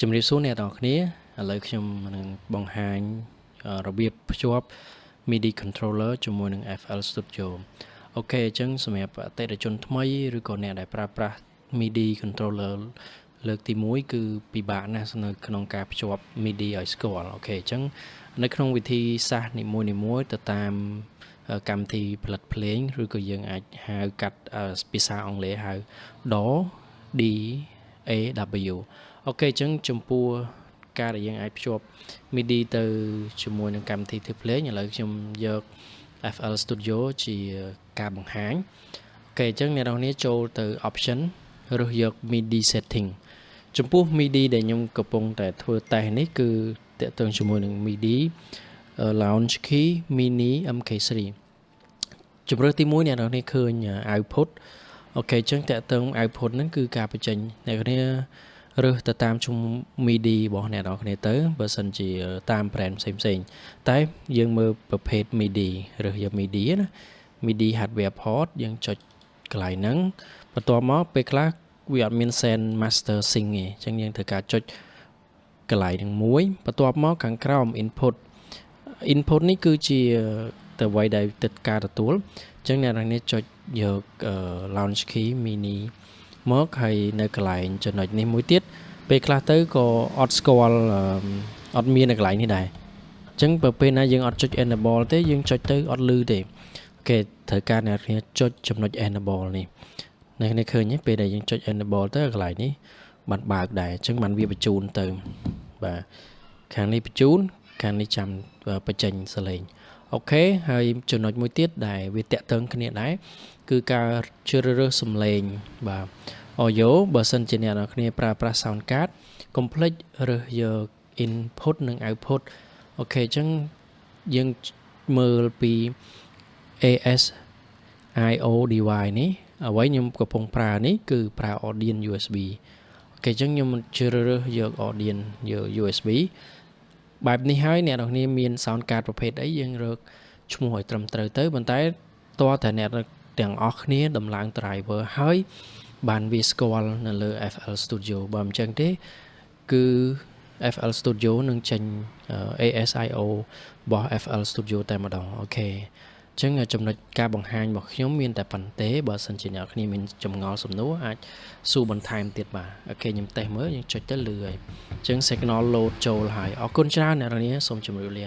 ជំរាបសួរអ្នកទាំងអស់គ្នាឥឡូវខ្ញុំនឹងបង្ហាញរបៀបភ្ជាប់ MIDI controller ជាមួយនឹង FL Studio អូខេអញ្ចឹងសម្រាប់អតិថិជនថ្មីឬក៏អ្នកដែលប្រើប្រាស់ MIDI controller លើកទី1គឺពិបាកណាស់នៅក្នុងការភ្ជាប់ MIDI ឲ្យស្គាល់អូខេអញ្ចឹងនៅក្នុងវិធីសាស្ត្រនីមួយៗទៅតាមកម្មវិធីផលិតភ្លេងឬក៏យើងអាចហៅកាត់ភាសាអង់គ្លេសហៅ DAW DAW អូខេអញ្ចឹងចំពោះការដែលយើងអាចភ្ជាប់ MIDI ទៅជាមួយនឹងកម្មវិធីធ្វើភ្លេងឥឡូវខ្ញុំយក FL Studio ជាការបង្ហាញអូខេអញ្ចឹងអ្នកនរគ្នាចូលទៅ option រើសយក MIDI setting ចំពោះ MIDI ដែលខ្ញុំកំពុងតែធ្វើតេស្តនេះគឺតាក់ទងជាមួយនឹង MIDI Launch Key Mini MK3 ជម្រើសទី1អ្នកនរគ្នាឃើញ output អូខេអញ្ចឹងតាក់ទង output ហ្នឹងគឺការបញ្ចេញអ្នកនរគ្នារើសទៅតាមជុំ MIDI របស់អ្នកនរគ្នាទៅបើសិនជាតាម brand ផ្សេងៗតែយើងមើលប្រភេទ MIDI រើសយក MIDI ណា MIDI hardware port យើងចុចកន្លែងហ្នឹងបន្ទាប់មកពេលខ្លះវាអត់មាន send master sync ទេអញ្ចឹងយើងត្រូវការចុចកន្លែងហ្នឹងមួយបន្ទាប់មកខាងក្រោម input នេះគឺជាទៅអ្វីដែលទឹកការទទួលអញ្ចឹងអ្នកនរគ្នាចុចយក launch key mini មកហើយនៅកន្លែងចំណុចនេះមួយទៀតពេលខ្លះទៅក៏អត់ស្គាល់អត់មាននៅកន្លែងនេះដែរអញ្ចឹងបើពេលណាយើងអត់ចុច enable ទេយើងចុចទៅអត់ឮទេអូខេត្រូវការអ្នកគ្នាចុចចំណុច enable នេះអ្នកគ្នាឃើញទេពេលដែលយើងចុច enable ទៅកន្លែងនេះបានបើកដែរអញ្ចឹងបានវាបញ្ជូនទៅបាទខាងនេះបញ្ជូនខាងនេះចាំបញ្ចេញសលេងអូខេហើយចំណុចមួយទៀតដែលវាតាក់ទងគ្នាដែរគឺការជ្រើសរើសសំឡេងបាទ audio បើសិនជាអ្នកនរគ្នាប្រើប្រាស់ sound card កុំភ្លេចរើសយក input និង output អូខេអញ្ចឹងយើងមើលពី ASIO device នេះអ្វីខ្ញុំកំពុងប្រើនេះគឺប្រើ Audience USB អូខេអញ្ចឹងខ្ញុំជ្រើសរើសយក Audience USB បែបនេះហើយអ្នកនរគ្នាមាន sound card ប្រភេទអីយើងរើសឈ្មោះឲ្យត្រឹមត្រូវទៅប៉ុន្តែតើតែអ្នកទាំងអស់គ្នាដំឡើង driver ហើយបានវាស្គាល់នៅលើ FL Studio បើមិនចឹងទេគឺ FL Studio នឹងចេញ ASIO របស់ FL Studio តែម្ដងអូខេអញ្ចឹងចំណុចការបង្ហាញរបស់ខ្ញុំមានតែប៉ុណ្្នឹងទេបើសិនជាអ្នកគ្នាមានចម្ងល់សំណួរអាចសួរបន្ថែមទៀតបាទអូខេខ្ញុំតេស្តមើលយើងចុចទៅលឺហើយអញ្ចឹង signal load ចូលហើយអរគុណច្រើនអ្នកនាងសូមជម្រាបលា